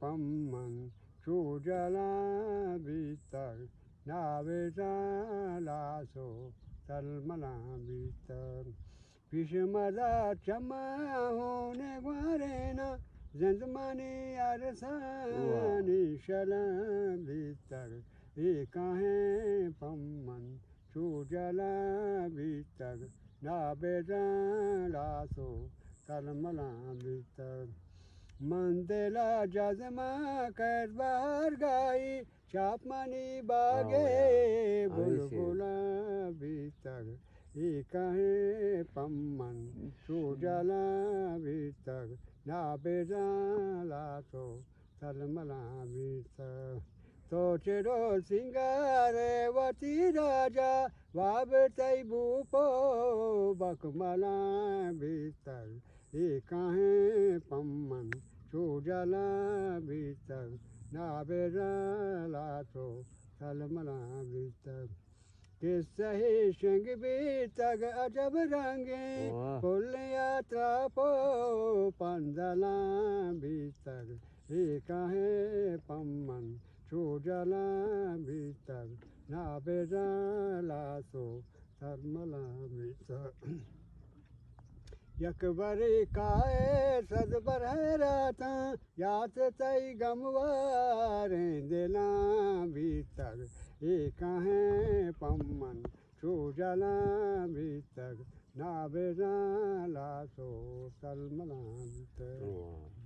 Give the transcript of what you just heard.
पम्मन चूजला भीतर नावे लासो तलमला भीतर पिशमदा चमा होने ग्वारेना जंजमानी अरसानी शला भीतर काहे पम्मन चूजला भीतर नावे लासो तलमला भीतर मंदेला जजमा कर बाहर गाई चापमानी बागे बुलबुला भीतर काहे पम्मन चूजला भीतर नावे लासो तलमला भीतर तो चिरो सिंगारे वती राजा वाब तई भूपो बकमला भीतर काहे पम्मन चूजला भीतर नावे लासो तलमला भीतर किसही सिंह भीतर अजब रंगे फुल यात्रा पो पंदला भीतर काहे पम्मन चूजला भीतर नावे लासो तलमला भीतर यकबरी काए सदबर है राता यात तई गमवारे दिला भीतर काहे पम्मन चूजला भीतर नावे लासो तलमला भीतर।